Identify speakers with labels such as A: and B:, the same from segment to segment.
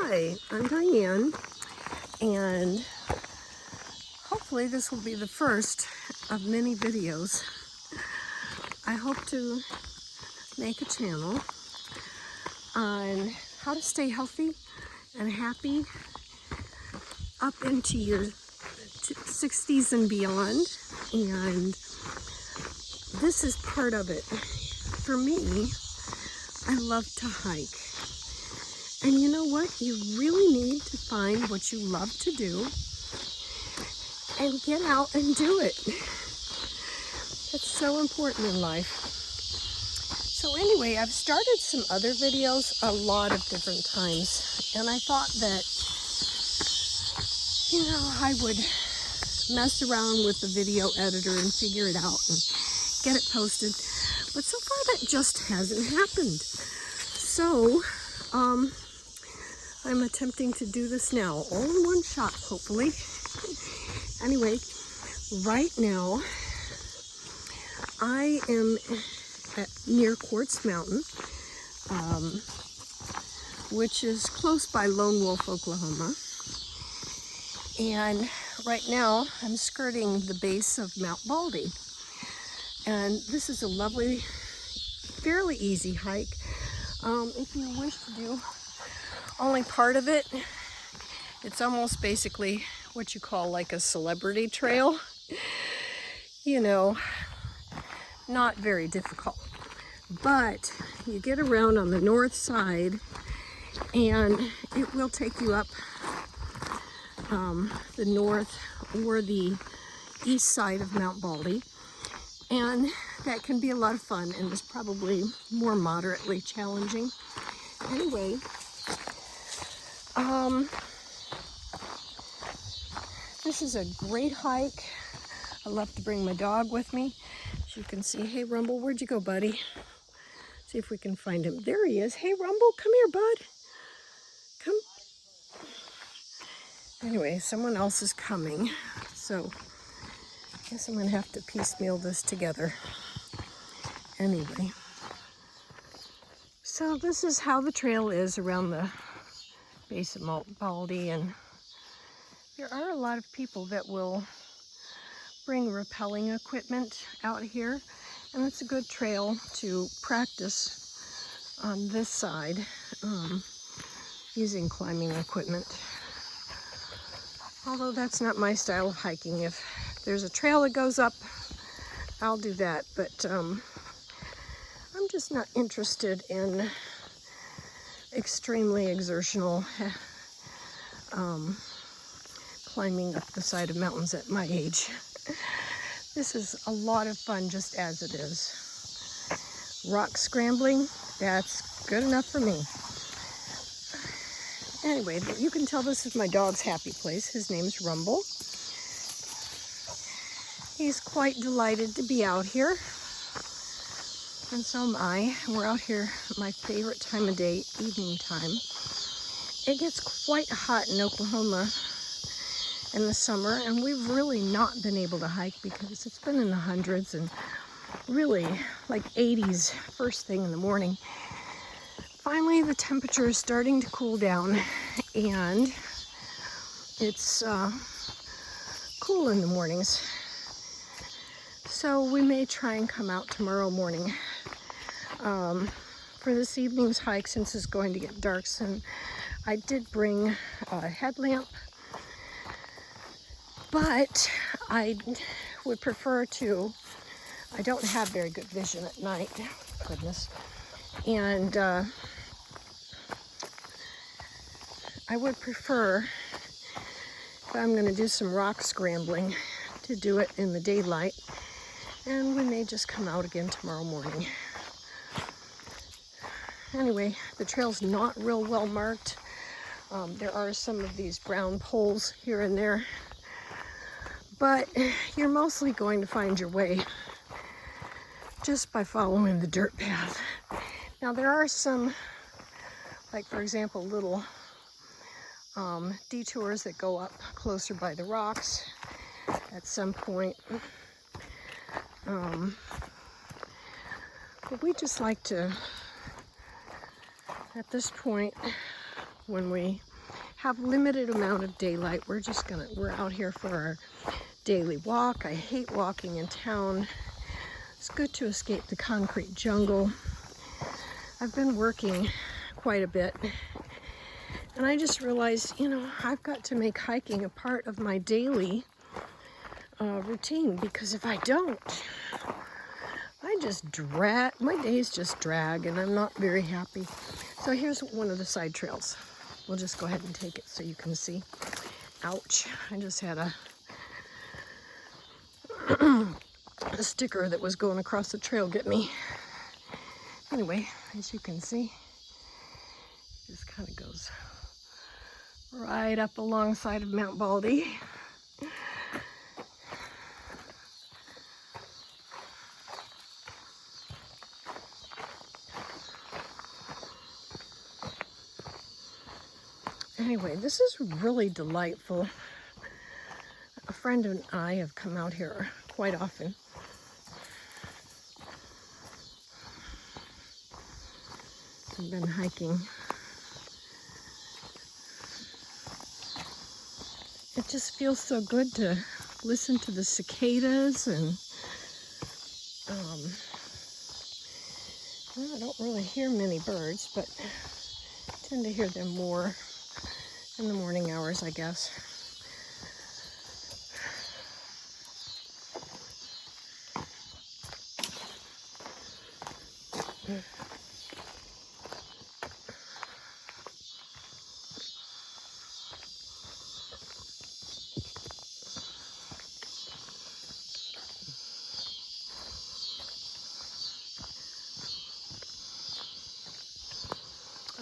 A: Hi, I'm Diane, and hopefully this will be the first of many videos. I hope to make a channel on how to stay healthy and happy up into your 60s and beyond, and this is part of it. For me, I love to hike. And you know what? You really need to find what you love to do and get out and do it. It's so important in life. So anyway, I've started some other videos a lot of different times, and I thought that, I would mess around with the video editor and figure it out and get it posted. But so far that just hasn't happened. So, I'm attempting to do this now, all in one shot, hopefully. Anyway, right now, I am near Quartz Mountain, which is close by Lone Wolf, Oklahoma. And right now, I'm skirting the base of Mount Baldy. And this is a lovely, fairly easy hike. If you wish to do only part of it, it's almost basically what you call like a celebrity trail. Not very difficult. But you get around on the north side and it will take you up the north or the east side of Mount Baldy. And that can be a lot of fun, and is probably more moderately challenging. Anyway, this is a great hike. I love to bring my dog with me. As you can see, hey Rumble, where'd you go, buddy? See if we can find him. There he is. Hey Rumble, come here, bud. Come. Anyway, someone else is coming, so I guess I'm gonna have to piecemeal this together. Anyway, so this is how the trail is around the base of Mount Baldy, and there are a lot of people that will bring rappelling equipment out here, and it's a good trail to practice on this side using climbing equipment. Although that's not my style of hiking. If there's a trail that goes up, I'll do that, but I'm just not interested in extremely exertional climbing up the side of mountains at my age. This is a lot of fun just as it is. Rock scrambling, that's good enough for me. Anyway, you can tell this is my dog's happy place. His name's Rumble. He's quite delighted to be out here. And so am I. We're out here at my favorite time of day, evening time. It gets quite hot in Oklahoma in the summer, and we've really not been able to hike because it's been in the hundreds and really like 80s first thing in the morning. Finally, the temperature is starting to cool down, and it's cool in the mornings. So we may try and come out tomorrow morning for this evening's hike, since it's going to get dark soon. I did bring a headlamp, but I would prefer to, I don't have very good vision at night, goodness, and I would prefer, if I'm going to do some rock scrambling, to do it in the daylight, and we may just come out again tomorrow morning. Anyway, the trail's not real well marked. There are some of these brown poles here and there, but you're mostly going to find your way just by following the dirt path. Now there are some, like for example, little detours that go up closer by the rocks at some point. But we just like to, at this point, when we have limited amount of daylight. We're out here for our daily walk. I hate walking in town. It's good to escape the concrete jungle. I've been working quite a bit, and I just realized, you know, I've got to make hiking a part of my daily routine, because if I don't, my days just drag, and I'm not very happy. So here's one of the side trails. We'll just go ahead and take it so you can see. Ouch, I just had a sticker that was going across the trail get me. Anyway, as you can see, this kind of goes right up alongside of Mount Baldy. Anyway, this is really delightful. A friend and I have come out here quite often. I've been hiking. It just feels so good to listen to the cicadas, and well, I don't really hear many birds, but I tend to hear them more in the morning hours, I guess.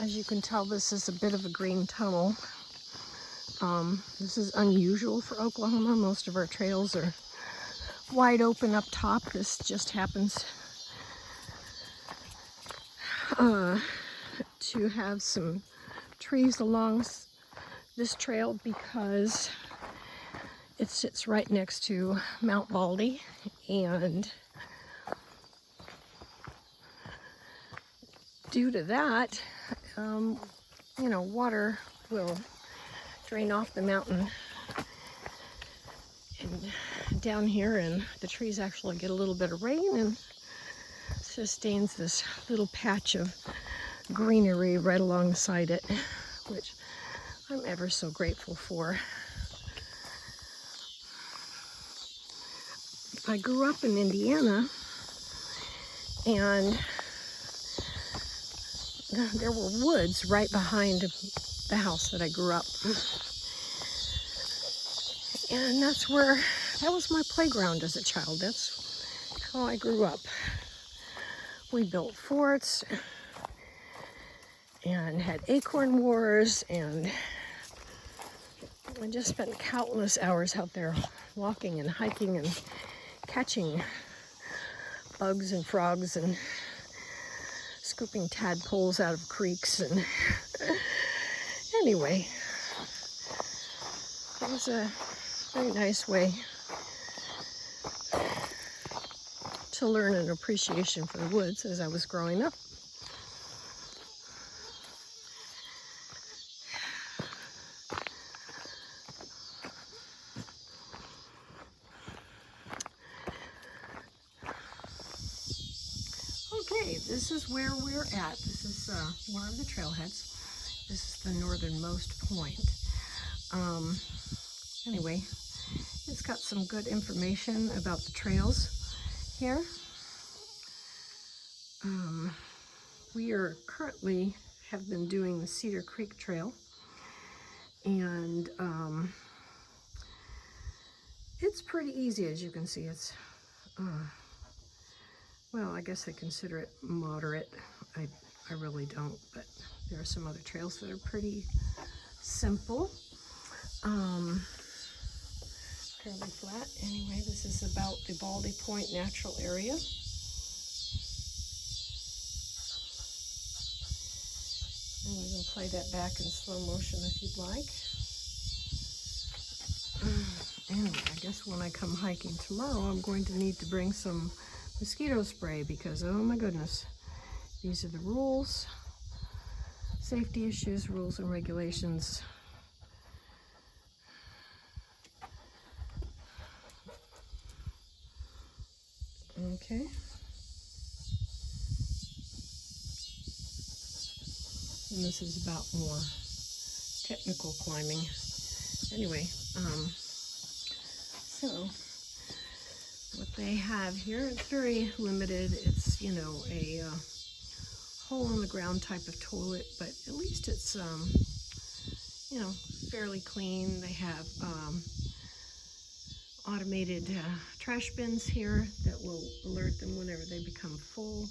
A: As you can tell, this is a bit of a green tunnel. This is unusual for Oklahoma. Most of our trails are wide open up top. This just happens to have some trees along this trail because it sits right next to Mount Baldy, and due to that, you know, water will drain off the mountain and down here, and the trees actually get a little bit of rain and sustains this little patch of greenery right alongside it, which I'm ever so grateful for. I grew up in Indiana, and there were woods right behind the house that I grew up. And that was my playground as a child. That's how I grew up. We built forts and had acorn wars, and I just spent countless hours out there walking and hiking and catching bugs and frogs and scooping tadpoles out of creeks. And anyway, it was a very nice way to learn an appreciation for the woods as I was growing up. Okay, this is where we're at. This is one of the trailheads. This is the northernmost point. Anyway, it's got some good information about the trails here. We are currently have been doing the Cedar Creek Trail, and it's pretty easy, as you can see. It's well, I guess I consider it moderate. I really don't, but there are some other trails that are pretty simple. Fairly flat. Anyway, this is about the Baldy Point Natural Area. And you can play that back in slow motion if you'd like. Anyway, I guess when I come hiking tomorrow, I'm going to need to bring some mosquito spray because, oh my goodness, these are the rules, safety issues, rules and regulations Okay. And this is about more technical climbing. Anyway, so what they have here, it's very limited. It's, you know, a hole in the ground type of toilet, but at least it's, you know, fairly clean. They have automated trash bins here that will alert them whenever they become full.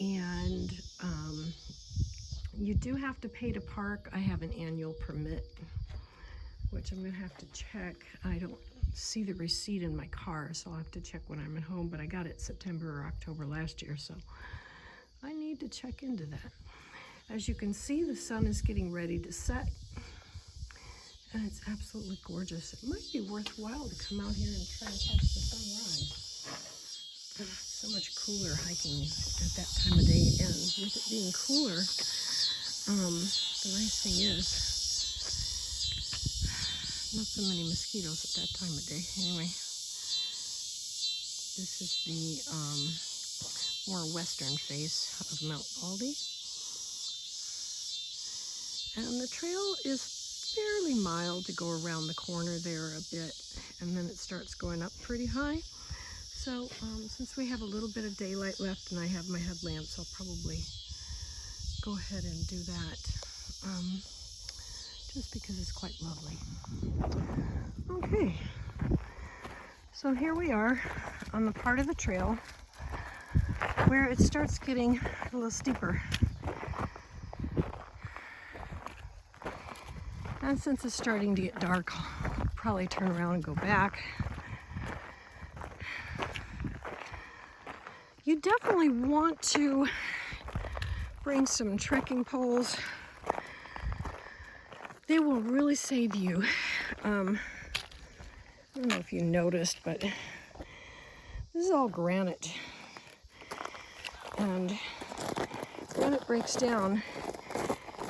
A: And you do have to pay to park. I have an annual permit, which I'm gonna have to check. I don't see the receipt in my car, so I'll have to check when I'm at home, but I got it September or October last year, so I need to check into that. As you can see, the sun is getting ready to set, and it's absolutely gorgeous. It might be worthwhile to come out here and try and catch the sunrise. It's so much cooler hiking at that time of day, and with it being cooler, the nice thing is, not so many mosquitoes at that time of day. Anyway, this is the more western face of Mount Baldy. And the trail is fairly mild to go around the corner there a bit, and then it starts going up pretty high. So since we have a little bit of daylight left and I have my headlamps, I'll probably go ahead and do that, just because it's quite lovely. Okay, so here we are on the part of the trail where it starts getting a little steeper. And since it's starting to get dark, I'll probably turn around and go back. You definitely want to bring some trekking poles. They will really save you. I don't know if you noticed, but this is all granite. And granite breaks down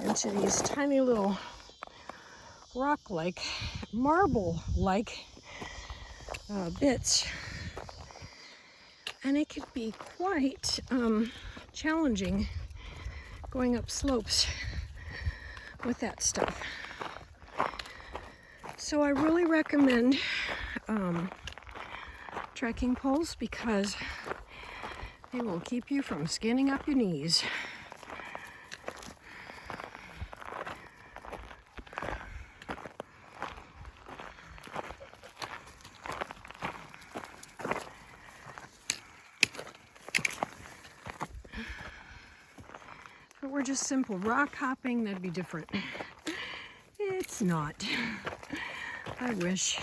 A: into these tiny little rock-like, marble-like bits. And it could be quite challenging going up slopes with that stuff. So I really recommend trekking poles because they will keep you from skinning up your knees. If it were just simple rock hopping, that'd be different. It's not. I wish.